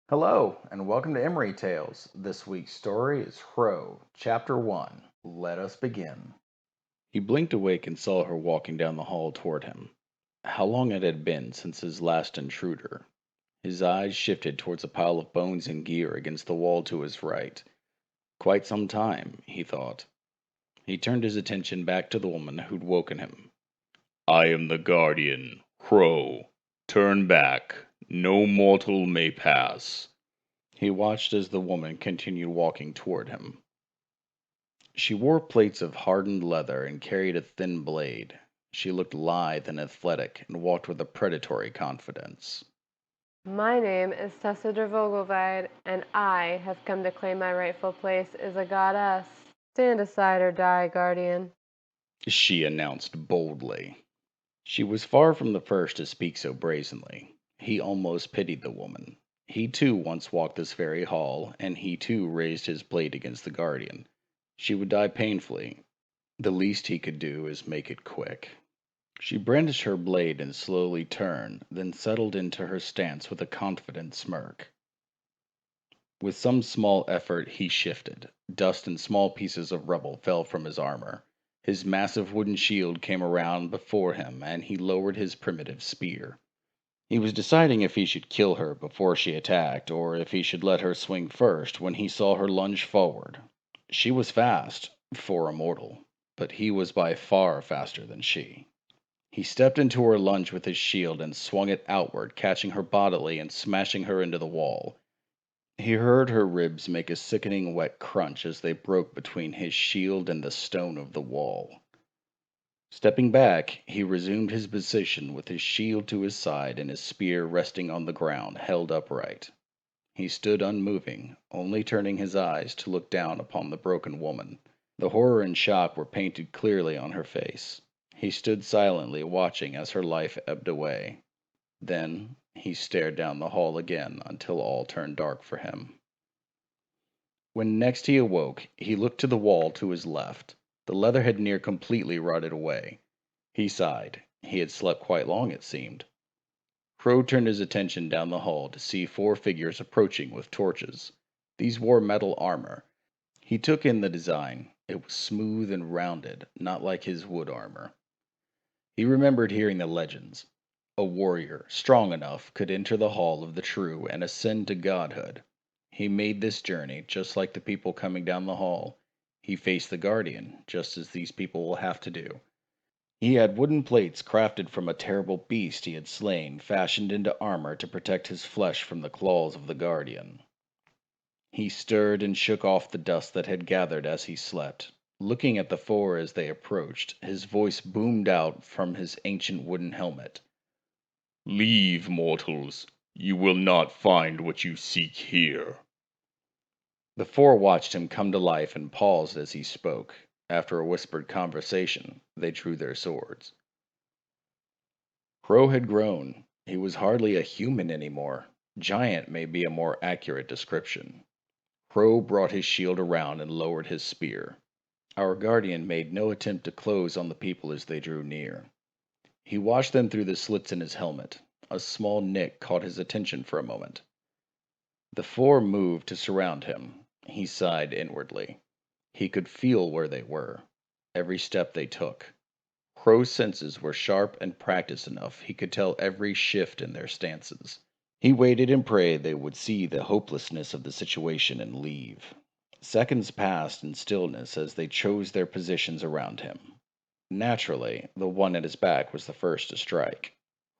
Hello, and welcome to EmoryTales. This week's story is Hro Chapter 1. Let us begin. He blinked awake and saw her walking down the hall toward him. How long it had been since his last intruder. His eyes shifted towards a pile of bones and gear against the wall to his right. Quite some time, he thought. He turned his attention back to the woman who'd woken him. I am the guardian, Hro. Turn back. No mortal may pass. He watched as the woman continued walking toward him. She wore plates of hardened leather and carried a thin blade. She looked lithe and athletic and walked with a predatory confidence. My name is Tessa de Vogelweide, and I have come to claim my rightful place as a goddess. Stand aside or die, guardian. She announced boldly. She was far from the first to speak so brazenly. He almost pitied the woman. He too once walked this very hall, and he too raised his blade against the guardian. She would die painfully. The least he could do is make it quick. She brandished her blade and slowly turned, then settled into her stance with a confident smirk. With some small effort, he shifted. Dust and small pieces of rubble fell from his armor. His massive wooden shield came around before him, and he lowered his primitive spear. He was deciding if he should kill her before she attacked, or if he should let her swing first when he saw her lunge forward. She was fast, for a mortal, but he was by far faster than she. He stepped into her lunge with his shield and swung it outward, catching her bodily and smashing her into the wall. He heard her ribs make a sickening wet crunch as they broke between his shield and the stone of the wall. Stepping back, he resumed his position with his shield to his side and his spear resting on the ground, held upright. He stood unmoving, only turning his eyes to look down upon the broken woman. The horror and shock were painted clearly on her face. He stood silently watching as her life ebbed away. Then he stared down the hall again until all turned dark for him. When next he awoke, he looked to the wall to his left. The leather had near completely rotted away. He sighed. He had slept quite long, it seemed. Crow turned his attention down the hall to see four figures approaching with torches. These wore metal armor. He took in the design. It was smooth and rounded, not like his wood armor. He remembered hearing the legends. A warrior, strong enough, could enter the hall of the true and ascend to godhood. He made this journey just like the people coming down the hall. He faced the guardian, just as these people will have to do. He had wooden plates crafted from a terrible beast he had slain, fashioned into armor to protect his flesh from the claws of the guardian. He stirred and shook off the dust that had gathered as he slept. Looking at the four as they approached, his voice boomed out from his ancient wooden helmet. Leave, mortals. You will not find what you seek here. The four watched him come to life and paused as he spoke. After a whispered conversation, they drew their swords. Crow had grown. He was hardly a human anymore. Giant may be a more accurate description. Crow brought his shield around and lowered his spear. Our guardian made no attempt to close on the people as they drew near. He watched them through the slits in his helmet. A small nick caught his attention for a moment. The four moved to surround him. He sighed inwardly. He could feel where they were, every step they took. Crow's senses were sharp and practiced enough he could tell every shift in their stances. He waited and prayed they would see the hopelessness of the situation and leave. Seconds passed in stillness as they chose their positions around him. Naturally, the one at his back was the first to strike.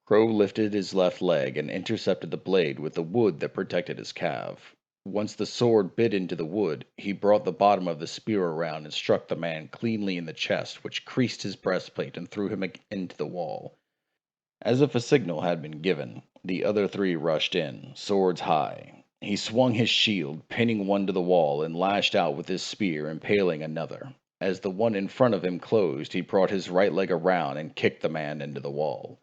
Crow lifted his left leg and intercepted the blade with the wood that protected his calf. Once the sword bit into the wood, he brought the bottom of the spear around and struck the man cleanly in the chest, which creased his breastplate and threw him into the wall. As if a signal had been given, the other three rushed in, swords high. He swung his shield, pinning one to the wall, and lashed out with his spear, impaling another. As the one in front of him closed, he brought his right leg around and kicked the man into the wall.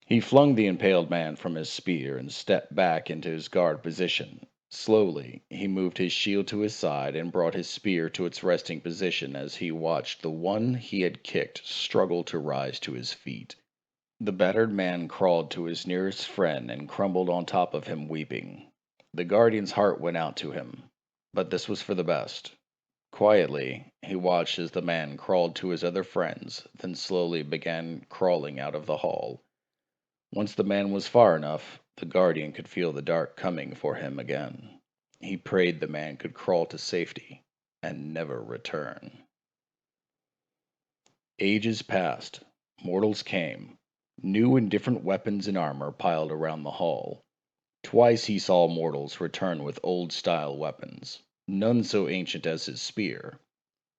He flung the impaled man from his spear and stepped back into his guard position. Slowly, he moved his shield to his side and brought his spear to its resting position as he watched the one he had kicked struggle to rise to his feet. The battered man crawled to his nearest friend and crumbled on top of him, weeping. The guardian's heart went out to him, but this was for the best. Quietly, he watched as the man crawled to his other friends, then slowly began crawling out of the hall. Once the man was far enough, the guardian could feel the dark coming for him again. He prayed the man could crawl to safety and never return. Ages passed. Mortals came. New and different weapons and armor piled around the hall. Twice he saw mortals return with old-style weapons, none so ancient as his spear.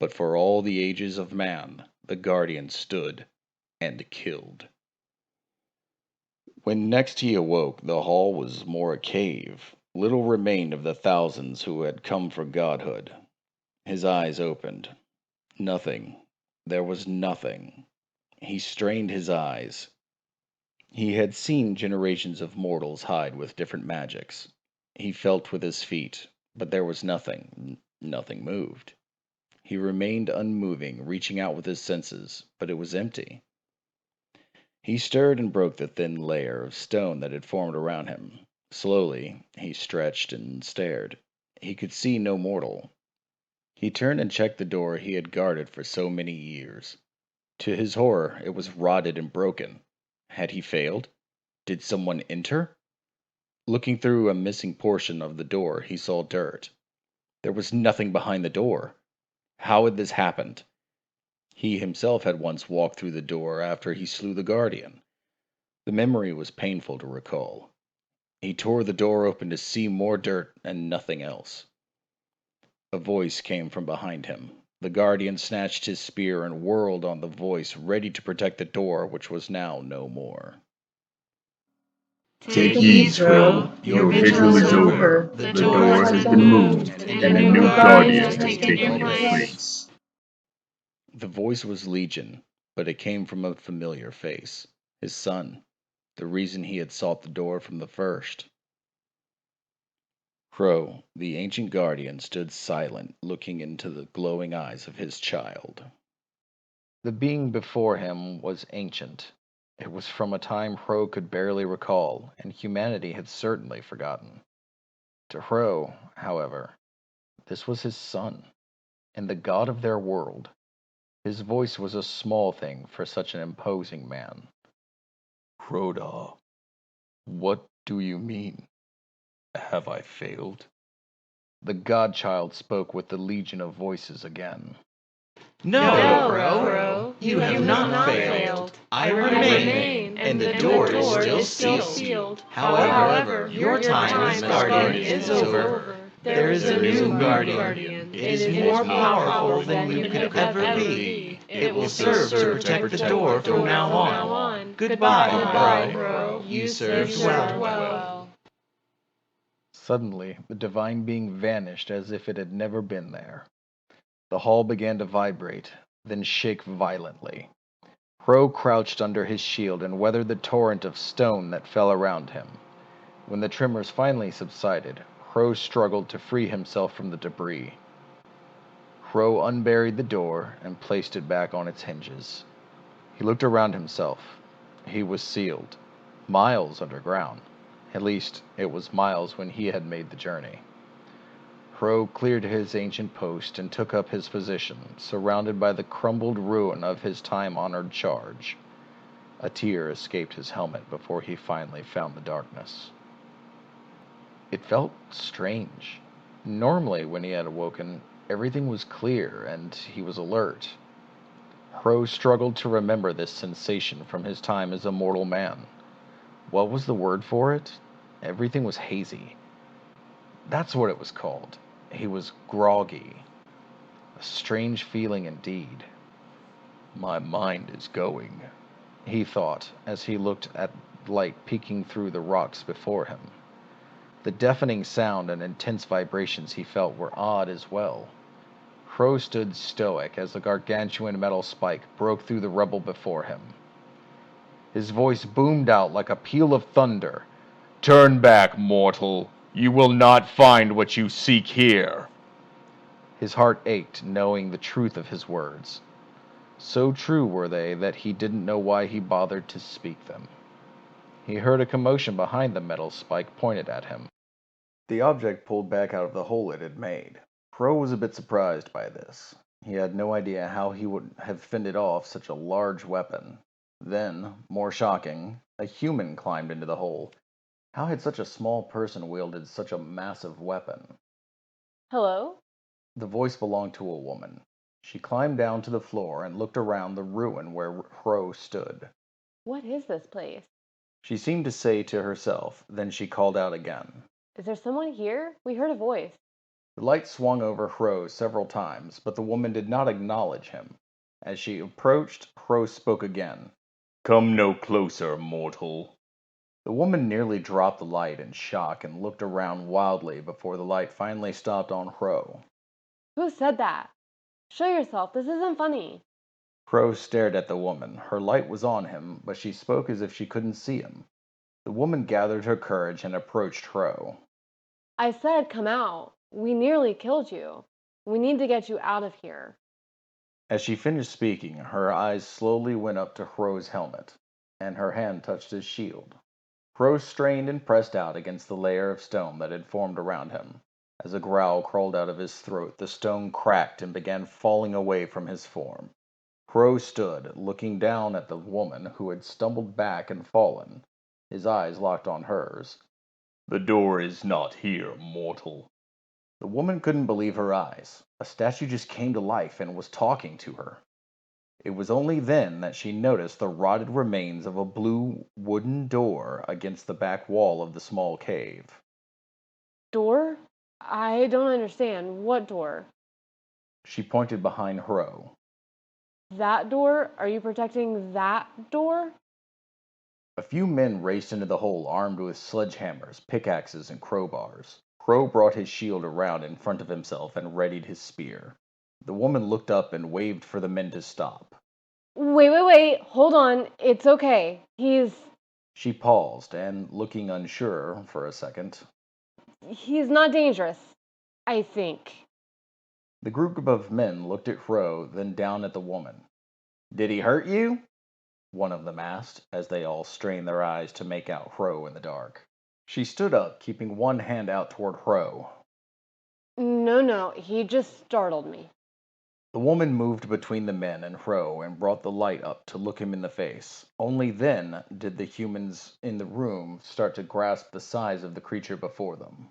But for all the ages of man, the guardian stood and killed. When next he awoke, the hall was more a cave. Little remained of the thousands who had come for godhood. His eyes opened. Nothing. There was nothing. He strained his eyes. He had seen generations of mortals hide with different magics. He felt with his feet, but there was nothing. Nothing moved. He remained unmoving, reaching out with his senses, but it was empty. He stirred and broke the thin layer of stone that had formed around him. Slowly, he stretched and stared. He could see no mortal. He turned and checked the door he had guarded for so many years. To his horror, it was rotted and broken. Had he failed? Did someone enter? Looking through a missing portion of the door, he saw dirt. There was nothing behind the door. How had this happened? He himself had once walked through the door after he slew the guardian. The memory was painful to recall. He tore the door open to see more dirt and nothing else. A voice came from behind him. The guardian snatched his spear and whirled on the voice, ready to protect the door, which was now no more. Take heed, Hro. Your vigil is over. The door has been moved, and a new guardian has taken your place. The voice was Legion, but it came from a familiar face. His son. The reason he had sought the door from the first. Hro, the ancient guardian, stood silent, looking into the glowing eyes of his child. The being before him was ancient. It was from a time Hro could barely recall, and humanity had certainly forgotten. To Hro, however, this was his son, and the god of their world. His voice was a small thing for such an imposing man. Hroda, what do you mean? Have I failed? The godchild spoke with the legion of voices again. No, No, Hro, you have not failed. I remain, and the door is still sealed. However, your time as guardian is over. There is a new guardian. It is more powerful than you could ever be. It will serve to protect the door from now on. Goodbye, Hro. You served well. Suddenly, the divine being vanished as if it had never been there. The hall began to vibrate, then shake violently. Hro crouched under his shield and weathered the torrent of stone that fell around him. When the tremors finally subsided, Hro struggled to free himself from the debris. Hro unburied the door and placed it back on its hinges. He looked around himself. He was sealed, miles underground. At least, it was miles when he had made the journey. Hro cleared his ancient post and took up his position, surrounded by the crumbled ruin of his time-honored charge. A tear escaped his helmet before he finally found the darkness. It felt strange. Normally, when he had awoken, everything was clear and he was alert. Hro struggled to remember this sensation from his time as a mortal man. What was the word for it? Everything was hazy. That's what it was called. He was groggy. A strange feeling indeed. My mind is going, he thought, as he looked at light peeking through the rocks before him. The deafening sound and intense vibrations he felt were odd as well. Hro stood stoic as a gargantuan metal spike broke through the rubble before him. His voice boomed out like a peal of thunder. Turn back, mortal. You will not find what you seek here. His heart ached, knowing the truth of his words. So true were they that he didn't know why he bothered to speak them. He heard a commotion behind the metal spike pointed at him. The object pulled back out of the hole it had made. Hro was a bit surprised by this. He had no idea how he would have fended off such a large weapon. Then, more shocking, a human climbed into the hole. How had such a small person wielded such a massive weapon? Hello? The voice belonged to a woman. She climbed down to the floor and looked around the ruin where Hro stood. What is this place? She seemed to say to herself, then she called out again. Is there someone here? We heard a voice. The light swung over Hro several times, but the woman did not acknowledge him. As she approached, Hro spoke again. Come no closer, mortal. The woman nearly dropped the light in shock and looked around wildly before the light finally stopped on Hro. Who said that? Show yourself. This isn't funny. Hro stared at the woman. Her light was on him, but she spoke as if she couldn't see him. The woman gathered her courage and approached Hro. I said come out. We nearly killed you. We need to get you out of here. As she finished speaking, her eyes slowly went up to Hro's helmet, and her hand touched his shield. Hro strained and pressed out against the layer of stone that had formed around him. As a growl crawled out of his throat, the stone cracked and began falling away from his form. Hro stood, looking down at the woman who had stumbled back and fallen. His eyes locked on hers. The door is not here, mortal. The woman couldn't believe her eyes. A statue just came to life and was talking to her. It was only then that she noticed the rotted remains of a blue wooden door against the back wall of the small cave. Door? I don't understand. What door? She pointed behind Hro. That door? Are you protecting that door? A few men raced into the hole armed with sledgehammers, pickaxes, and crowbars. Hro brought his shield around in front of himself and readied his spear. The woman looked up and waved for the men to stop. Wait. Hold on. It's okay. She paused and, looking unsure for a second. He's not dangerous. I think. The group of men looked at Hro, then down at the woman. Did he hurt you? One of them asked, as they all strained their eyes to make out Hro in the dark. She stood up, keeping one hand out toward Hro. No. He just startled me. The woman moved between the men and Hro and brought the light up to look him in the face. Only then did the humans in the room start to grasp the size of the creature before them.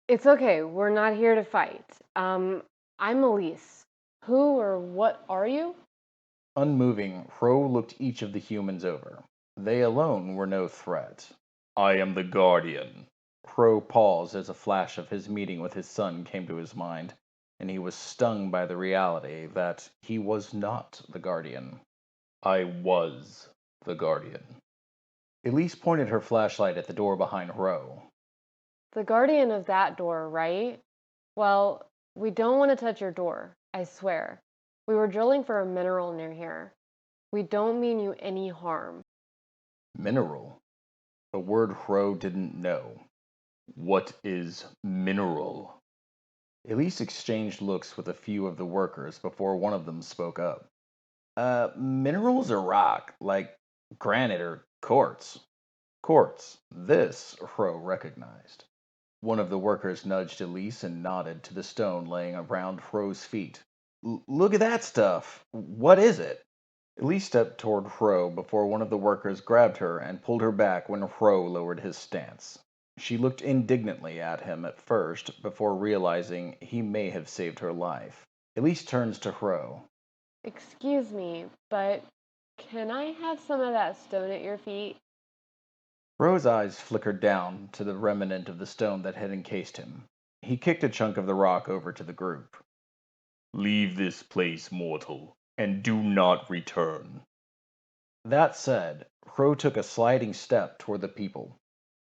It's okay. We're not here to fight. I'm Elise. Who or what are you? Unmoving, Hro looked each of the humans over. They alone were no threat. I am the Guardian. Hro paused as a flash of his meeting with his son came to his mind, and he was stung by the reality that he was not the Guardian. I was the Guardian. Elise pointed her flashlight at the door behind Hro. The guardian of that door, right? Well, we don't want to touch your door, I swear. We were drilling for a mineral near here. We don't mean you any harm. Mineral? A word Hro didn't know. What is mineral? Elise exchanged looks with a few of the workers before one of them spoke up. Minerals are rock, like granite or quartz. Quartz. This, Hro recognized. One of the workers nudged Elise and nodded to the stone laying around Hro's feet. Look at that stuff. What is it? Elise stepped toward Hro before one of the workers grabbed her and pulled her back when Hro lowered his stance. She looked indignantly at him at first before realizing he may have saved her life. Elise turns to Hro. Excuse me, but can I have some of that stone at your feet? Hro's eyes flickered down to the remnant of the stone that had encased him. He kicked a chunk of the rock over to the group. Leave this place, mortal, and do not return. That said, Hro took a sliding step toward the people.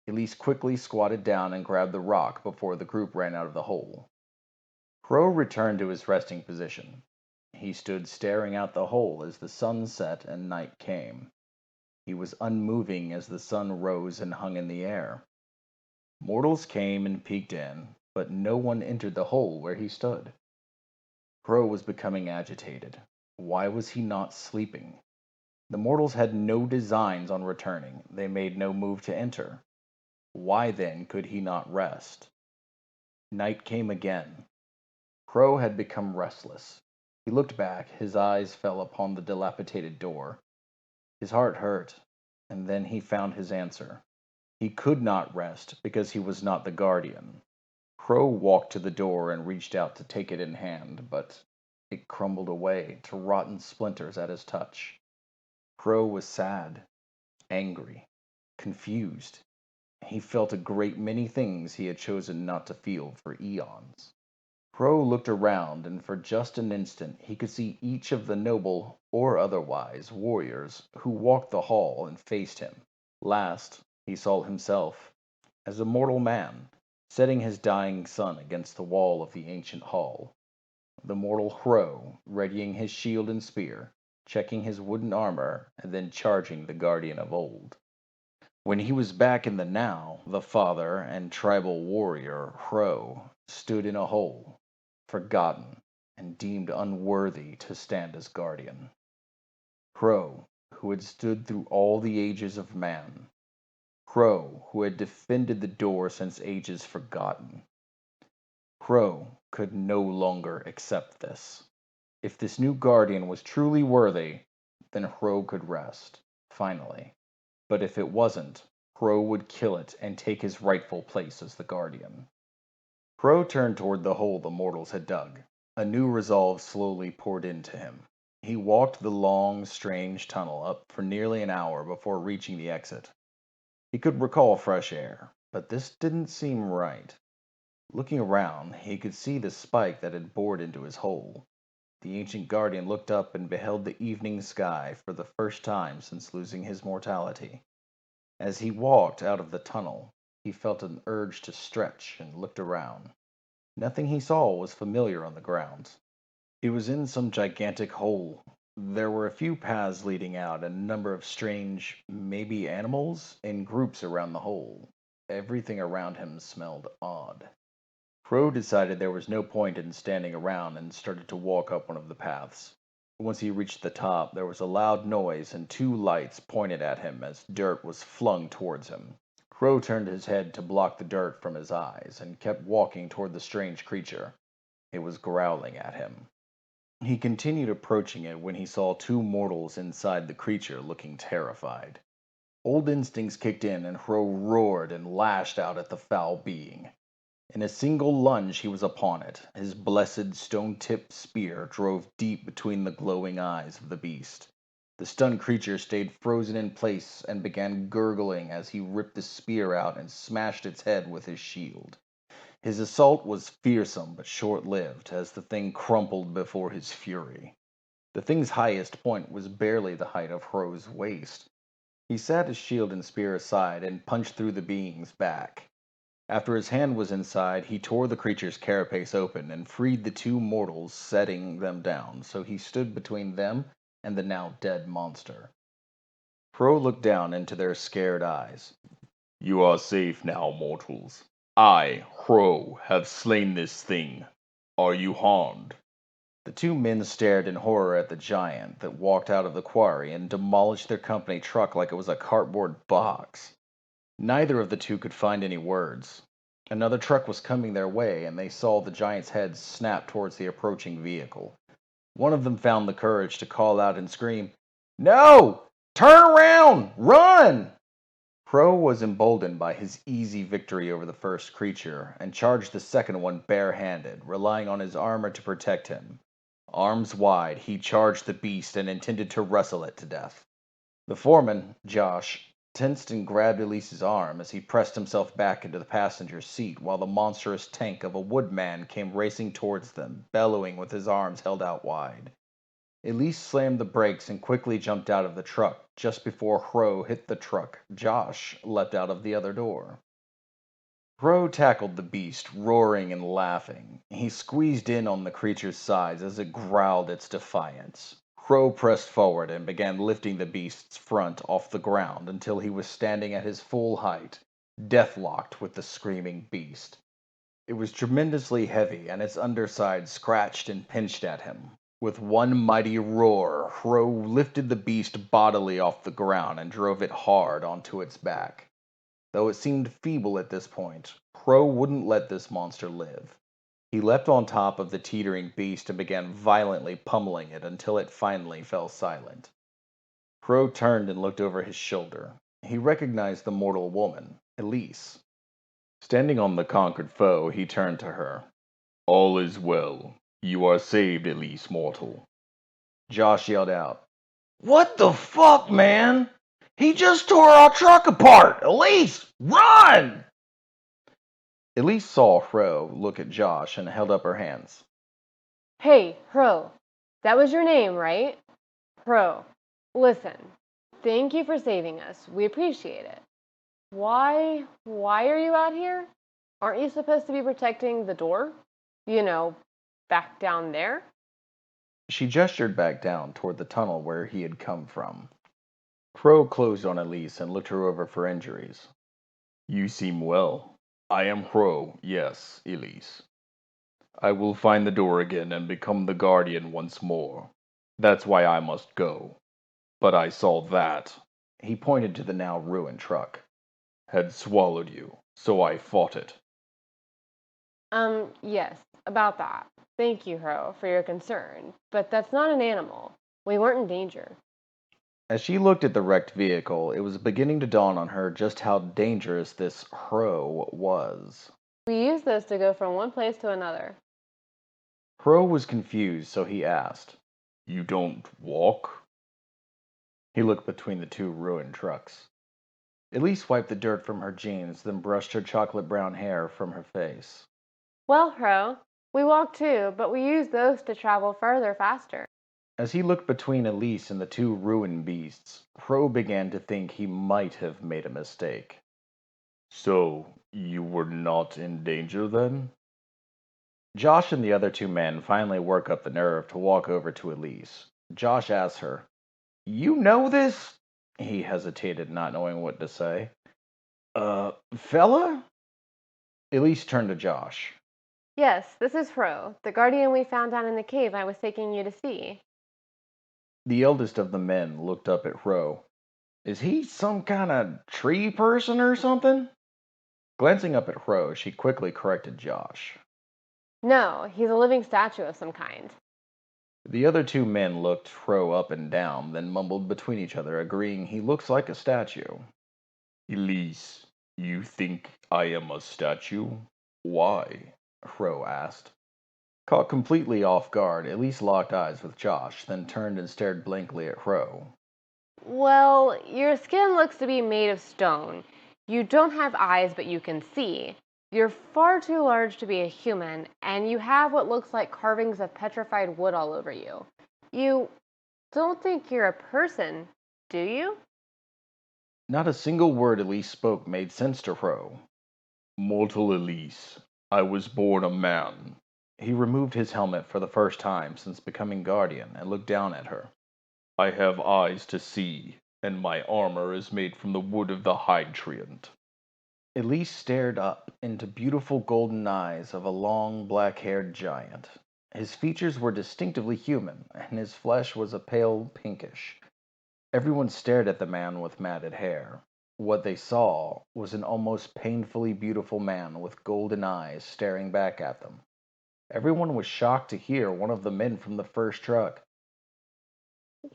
Elise quickly squatted down and grabbed the rock before the group ran out of the hole. Hro returned to his resting position. He stood staring out the hole as the sun set and night came. He was unmoving as the sun rose and hung in the air. Mortals came and peeked in, but no one entered the hole where he stood. Hro was becoming agitated. Why was he not sleeping? The mortals had no designs on returning. They made no move to enter. Why then could he not rest? Night came again. Hro had become restless. He looked back, his eyes fell upon the dilapidated door. His heart hurt, and then he found his answer. He could not rest because he was not the guardian. Hro walked to the door and reached out to take it in hand, but it crumbled away to rotten splinters at his touch. Hro was sad, angry, confused. He felt a great many things he had chosen not to feel for eons. Hro looked around, and for just an instant he could see each of the noble, or otherwise, warriors who walked the hall and faced him. Last, he saw himself, as a mortal man, setting his dying sun against the wall of the ancient hall. The mortal Hro, readying his shield and spear, checking his wooden armor, and then charging the guardian of old. When he was back in the now, the father and tribal warrior Hro stood in a hole, forgotten and deemed unworthy to stand as guardian. Hro, who had stood through all the ages of man. Hro, who had defended the door since ages forgotten. Hro could no longer accept this. If this new guardian was truly worthy, then Hro could rest, finally. But if it wasn't, Hro would kill it and take his rightful place as the guardian. Hro turned toward the hole the mortals had dug. A new resolve slowly poured into him. He walked the long, strange tunnel up for nearly an hour before reaching the exit. He could recall fresh air, but this didn't seem right. Looking around, he could see the spike that had bored into his hole. The ancient guardian looked up and beheld the evening sky for the first time since losing his mortality. As he walked out of the tunnel, he felt an urge to stretch and looked around. Nothing he saw was familiar on the ground. He was in some gigantic hole. There were a few paths leading out and a number of strange, maybe animals, in groups around the hole. Everything around him smelled odd. Hro decided there was no point in standing around and started to walk up one of the paths. Once he reached the top, there was a loud noise and two lights pointed at him as dirt was flung towards him. Hro turned his head to block the dirt from his eyes and kept walking toward the strange creature. It was growling at him. He continued approaching it when he saw two mortals inside the creature looking terrified. Old instincts kicked in and Hro roared and lashed out at the foul being. In a single lunge he was upon it. His blessed stone-tipped spear drove deep between the glowing eyes of the beast. The stunned creature stayed frozen in place and began gurgling as he ripped the spear out and smashed its head with his shield. His assault was fearsome but short-lived, as the thing crumpled before his fury. The thing's highest point was barely the height of Hro's waist. He set his shield and spear aside and punched through the being's back. After his hand was inside, he tore the creature's carapace open and freed the two mortals, setting them down, so he stood between them and the now dead monster. Hro looked down into their scared eyes. You are safe now, mortals. I, Hro, have slain this thing. Are you harmed? The two men stared in horror at the giant that walked out of the quarry and demolished their company truck like it was a cardboard box. Neither of the two could find any words. Another truck was coming their way, and they saw the giant's head snap towards the approaching vehicle. One of them found the courage to call out and scream, "No! Turn around! Run!" Hro was emboldened by his easy victory over the first creature, and charged the second one barehanded, relying on his armor to protect him. Arms wide, he charged the beast and intended to wrestle it to death. The foreman, Josh, tensed and grabbed Elise's arm as he pressed himself back into the passenger's seat while the monstrous tank of a woodman came racing towards them, bellowing with his arms held out wide. Elise slammed the brakes and quickly jumped out of the truck. Just before Hro hit the truck, Josh leapt out of the other door. Hro tackled the beast, roaring and laughing. He squeezed in on the creature's sides as it growled its defiance. Hro pressed forward and began lifting the beast's front off the ground until he was standing at his full height, deathlocked with the screaming beast. It was tremendously heavy, and its underside scratched and pinched at him. With one mighty roar, Hro lifted the beast bodily off the ground and drove it hard onto its back. Though it seemed feeble at this point, Hro wouldn't let this monster live. He leapt on top of the teetering beast and began violently pummeling it until it finally fell silent. Hro turned and looked over his shoulder. He recognized the mortal woman, Elise. Standing on the conquered foe, he turned to her. "All is well. You are saved, Elise mortal." Josh yelled out, "What the fuck, man? He just tore our truck apart! Elise, run!" Elise saw Hro look at Josh and held up her hands. Hey, Hro, that was your name, right? Hro, listen, thank you for saving us. We appreciate it. Why are you out here? Aren't you supposed to be protecting the door? You know, back down there? She gestured back down toward the tunnel where he had come from. Hro closed on Elise and looked her over for injuries. "You seem well. I am Hro, yes, Elise. I will find the door again and become the guardian once more. That's why I must go. But I saw that," he pointed to the now ruined truck, "had swallowed you, so I fought it." Yes, about that. Thank you, Hro, for your concern. But that's not an animal. We weren't in danger. As she looked at the wrecked vehicle, it was beginning to dawn on her just how dangerous this Hro was. We used this to go from one place to another. Hro was confused, so he asked, "You don't walk?" He looked between the two ruined trucks. Elise wiped the dirt from her jeans, then brushed her chocolate brown hair from her face. Well, Hro, we walk too, but we use those to travel further faster. As he looked between Elise and the two ruined beasts, Hro began to think he might have made a mistake. "So, you were not in danger then?" Josh and the other two men finally worked up the nerve to walk over to Elise. Josh asked her, "You know this?" He hesitated, not knowing what to say. Fella?" Elise turned to Josh. Yes, this is Hro, the guardian we found down in the cave I was taking you to see. The eldest of the men looked up at Hro. "Is he some kind of tree person or something?" Glancing up at Hro, she quickly corrected Josh. No, he's a living statue of some kind. The other two men looked Hro up and down, then mumbled between each other, agreeing he looks like a statue. "Elise, you think I am a statue? Why?" Hro asked. Caught completely off guard, Elise locked eyes with Josh, then turned and stared blankly at Hro. Well, your skin looks to be made of stone. You don't have eyes, but you can see. You're far too large to be a human, and you have what looks like carvings of petrified wood all over you. You don't think you're a person, do you? Not a single word Elise spoke made sense to Hro. "Mortal Elise, I was born a man." He removed his helmet for the first time since becoming guardian and looked down at her. "I have eyes to see, and my armor is made from the wood of the Hydriant." Elise stared up into beautiful golden eyes of a long, black-haired giant. His features were distinctively human, and his flesh was a pale pinkish. Everyone stared at the man with matted hair. What they saw was an almost painfully beautiful man with golden eyes staring back at them. Everyone was shocked to hear one of the men from the first truck.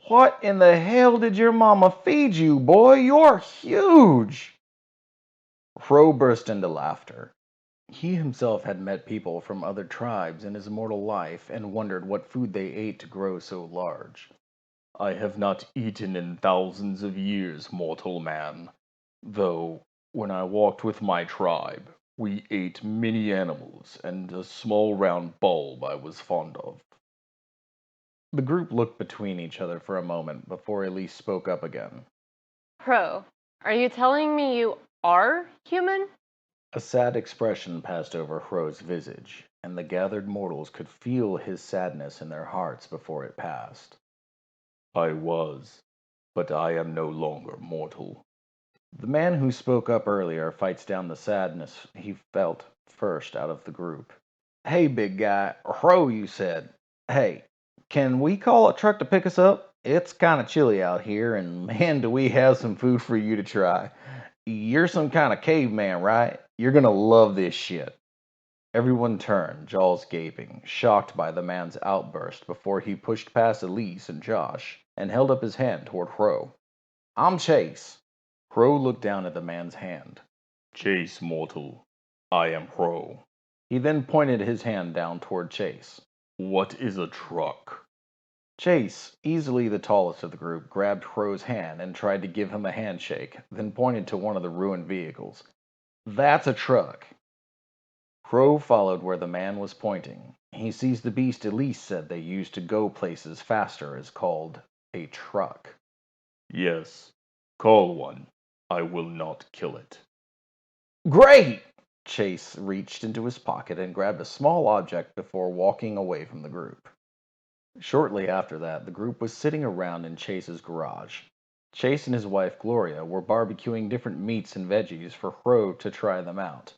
"What in the hell did your mama feed you, boy? You're huge!" Hro burst into laughter. He himself had met people from other tribes in his mortal life and wondered what food they ate to grow so large. "I have not eaten in thousands of years, mortal man. Though, when I walked with my tribe, we ate many animals and a small round bulb I was fond of." The group looked between each other for a moment before Elise spoke up again. Hro, are you telling me you are human? A sad expression passed over Hro's visage, and the gathered mortals could feel his sadness in their hearts before it passed. "I was, but I am no longer mortal." The man who spoke up earlier fights down the sadness he felt first out of the group. "Hey, big guy. Hro, you said. Hey, Can we call a truck to pick us up? It's kind of chilly out here, and man, do we have some food for you to try. You're some kind of caveman, right? You're gonna love this shit. Everyone turned, jaws gaping, shocked by the man's outburst before he pushed past Elise and Josh and held up his hand toward Hro. I'm Chase. Hro looked down at the man's hand. Chase, mortal. I am Hro. He then pointed his hand down toward Chase. What is a truck? Chase, easily the tallest of the group, grabbed Hro's hand and tried to give him a handshake, then pointed to one of the ruined vehicles. That's a truck. Hro followed where the man was pointing. He sees the beast Elise said they used to go places faster is called a truck. Yes. Call one. I will not kill it. Great! Chase reached into his pocket and grabbed a small object before walking away from the group. Shortly after that, the group was sitting around in Chase's garage. Chase and his wife Gloria were barbecuing different meats and veggies for Hro to try them out.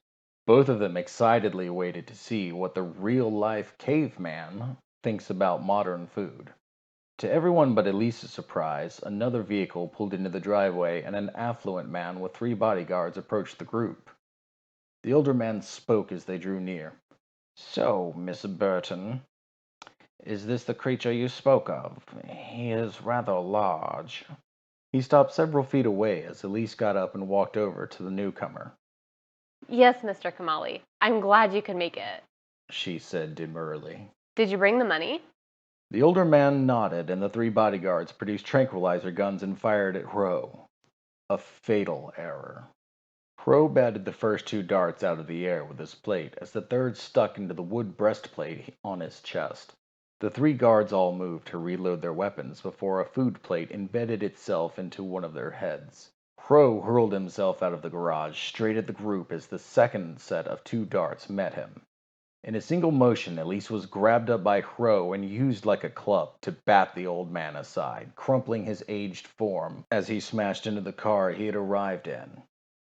Both of them excitedly waited to see what the real-life caveman thinks about modern food. To everyone but Elise's surprise, another vehicle pulled into the driveway and an affluent man with 3 bodyguards approached the group. The older man spoke as they drew near. So, Miss Burton, is this the creature you spoke of? He is rather large. He stopped several feet away as Elise got up and walked over to the newcomer. Yes, Mr. Kamali. I'm glad you could make it. She said demurely. Did you bring the money? The older man nodded, and the 3 bodyguards produced tranquilizer guns and fired at Hro. A fatal error. Hro batted the first 2 darts out of the air with his plate as the third stuck into the wood breastplate on his chest. The 3 guards all moved to reload their weapons before a food plate embedded itself into one of their heads. Hro hurled himself out of the garage straight at the group as the second set of 2 darts met him. In a single motion, Elise was grabbed up by Hro and used like a club to bat the old man aside, crumpling his aged form as he smashed into the car he had arrived in.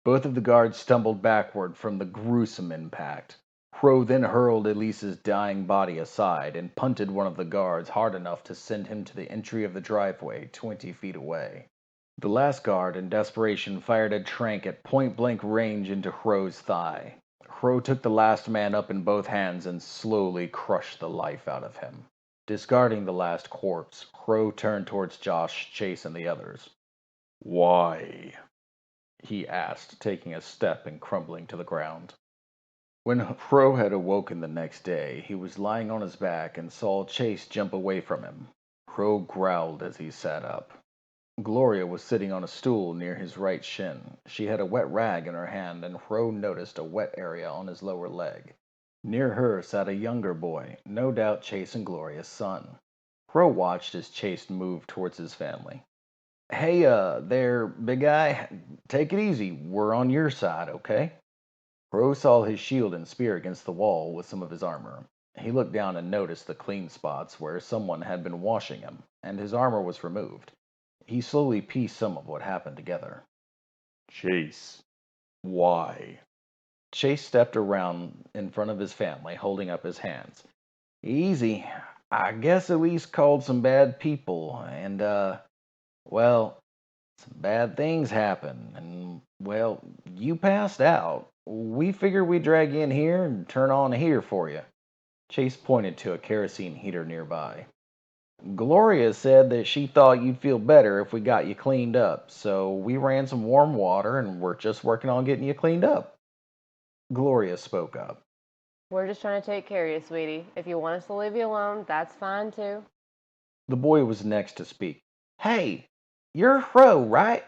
Both of the guards stumbled backward from the gruesome impact. Hro then hurled Elise's dying body aside and punted one of the guards hard enough to send him to the entry of the driveway 20 feet away. The last guard, in desperation, fired a trank at point-blank range into Hro's thigh. Hro took the last man up in both hands and slowly crushed the life out of him. Discarding the last corpse, Hro turned towards Josh, Chase, and the others. Why? He asked, taking a step and crumbling to the ground. When Hro had awoken the next day, he was lying on his back and saw Chase jump away from him. Hro growled as he sat up. Gloria was sitting on a stool near his right shin. She had a wet rag in her hand, and Hro noticed a wet area on his lower leg. Near her sat a younger boy, no doubt Chase and Gloria's son. Hro watched as Chase moved towards his family. Hey, there, big guy. Take it easy. We're on your side, okay? Hro saw his shield and spear against the wall with some of his armor. He looked down and noticed the clean spots where someone had been washing him, and his armor was removed. He slowly pieced some of what happened together. Chase. Why? Chase stepped around in front of his family, holding up his hands. Easy. I guess Elise called some bad people, and, well, some bad things happened, and, well, you passed out. We figured we'd drag you in here and turn on a heater for you. Chase pointed to a kerosene heater nearby. Gloria said that she thought you'd feel better if we got you cleaned up, so we ran some warm water and we're just working on getting you cleaned up. Gloria spoke up. We're just trying to take care of you, sweetie. If you want us to leave you alone, that's fine too. The boy was next to speak. Hey, you're Hro, right?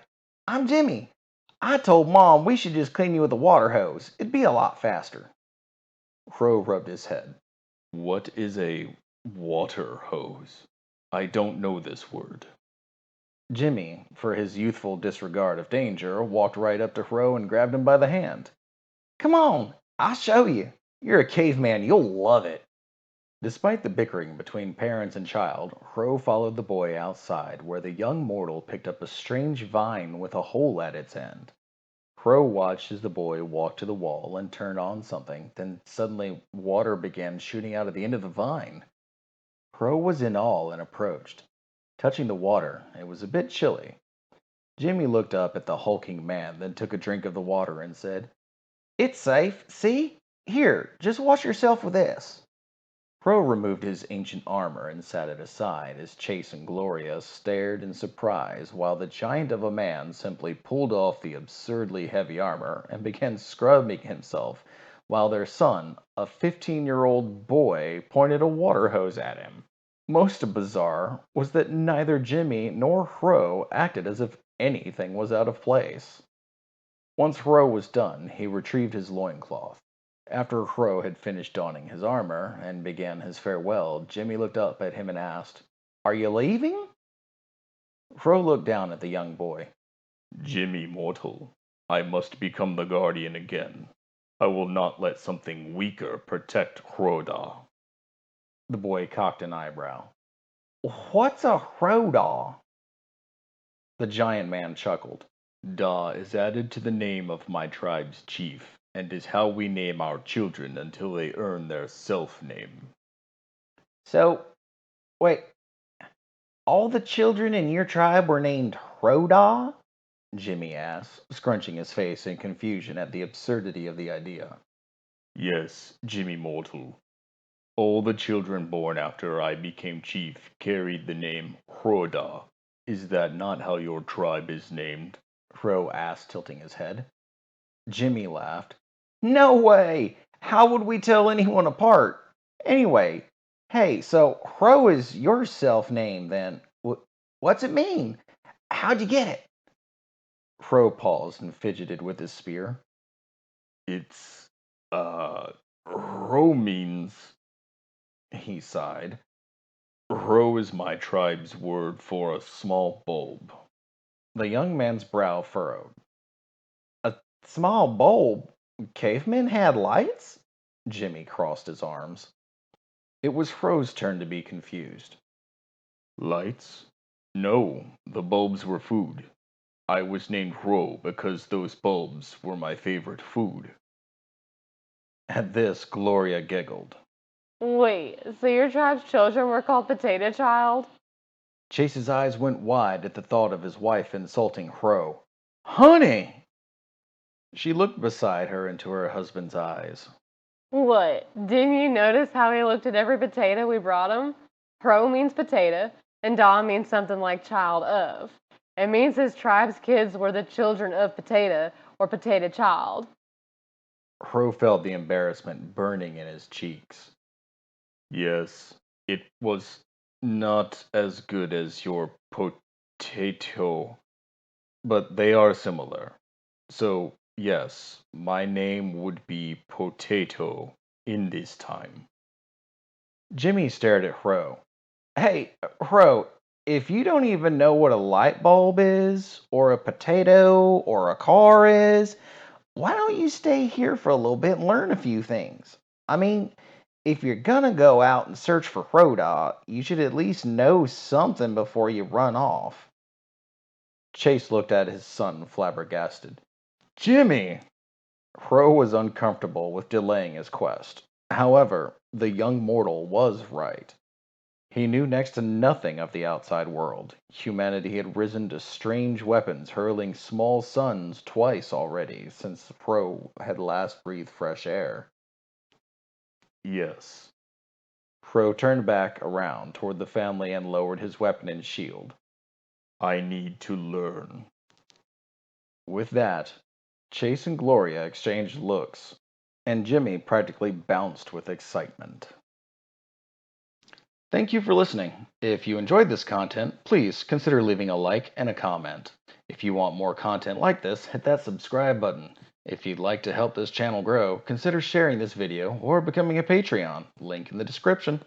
I'm Jimmy. I told Mom we should just clean you with a water hose. It'd be a lot faster. Hro rubbed his head. What is a water hose? I don't know this word. Jimmy, for his youthful disregard of danger, walked right up to Hro and grabbed him by the hand. Come on, I'll show you. You're a caveman, you'll love it. Despite the bickering between parents and child, Hro followed the boy outside, where the young mortal picked up a strange vine with a hole at its end. Hro watched as the boy walked to the wall and turned on something, then suddenly water began shooting out of the end of the vine. Hro was in awe and approached. Touching the water, it was a bit chilly. Jimmy looked up at the hulking man, then took a drink of the water and said, "It's safe, see? Here, just wash yourself with this." Hro removed his ancient armor and sat it aside as Chase and Gloria stared in surprise while the giant of a man simply pulled off the absurdly heavy armor and began scrubbing himself while their son, a 15-year-old boy, pointed a water hose at him. Most bizarre was that neither Jimmy nor Hro acted as if anything was out of place. Once Hro was done, he retrieved his loincloth. After Hro had finished donning his armor and began his farewell, Jimmy looked up at him and asked, "Are you leaving?" Hro looked down at the young boy. Jimmy mortal, I must become the guardian again. I will not let something weaker protect Hroda. The boy cocked an eyebrow. "What's a Hroda?" The giant man chuckled. Da is added to the name of my tribe's chief, and is how we name our children until they earn their self-name. "So, wait, all the children in your tribe were named Hroda?" Jimmy asked, scrunching his face in confusion at the absurdity of the idea. Yes, Jimmy mortal. All the children born after I became chief carried the name Hroda. Is that not how your tribe is named? Hro asked, tilting his head. Jimmy laughed. "No way! How would we tell anyone apart? Anyway, hey, so Hro is your self-name then. What's it mean? How'd you get it?" Hro paused and fidgeted with his spear. It's, Hro means, he sighed. Hro is my tribe's word for a small bulb. The young man's brow furrowed. "A small bulb? Cavemen had lights?" Jimmy crossed his arms. It was Hro's turn to be confused. Lights? No, the bulbs were food. I was named Hro because those bulbs were my favorite food. At this, Gloria giggled. Wait, so your tribe's children were called Potato Child? Chase's eyes went wide at the thought of his wife insulting Hro. "Honey!" She looked beside her into her husband's eyes. What? Didn't you notice how he looked at every potato we brought him? Hro means potato, and Da means something like child of. It means his tribe's kids were the children of Potato, or Potato Child. Hro felt the embarrassment burning in his cheeks. Yes, it was not as good as your potato, but they are similar. So, yes, my name would be Potato in this time. Jimmy stared at Hro. "Hey, Hro, if you don't even know what a light bulb is, or a potato, or a car is, why don't you stay here for a little bit and learn a few things? I mean, if you're gonna go out and search for Hroda, you should at least know something before you run off." Chase looked at his son flabbergasted. "Jimmy!" Hro was uncomfortable with delaying his quest. However, the young mortal was right. He knew next to nothing of the outside world. Humanity had risen to strange weapons, hurling small suns twice already since Hro had last breathed fresh air. Yes. Hro turned back around toward the family and lowered his weapon and shield. I need to learn. With that, Chase and Gloria exchanged looks, and Jimmy practically bounced with excitement. Thank you for listening. If you enjoyed this content, please consider leaving a like and a comment. If you want more content like this, hit that subscribe button. If you'd like to help this channel grow, consider sharing this video or becoming a Patreon. Link in the description.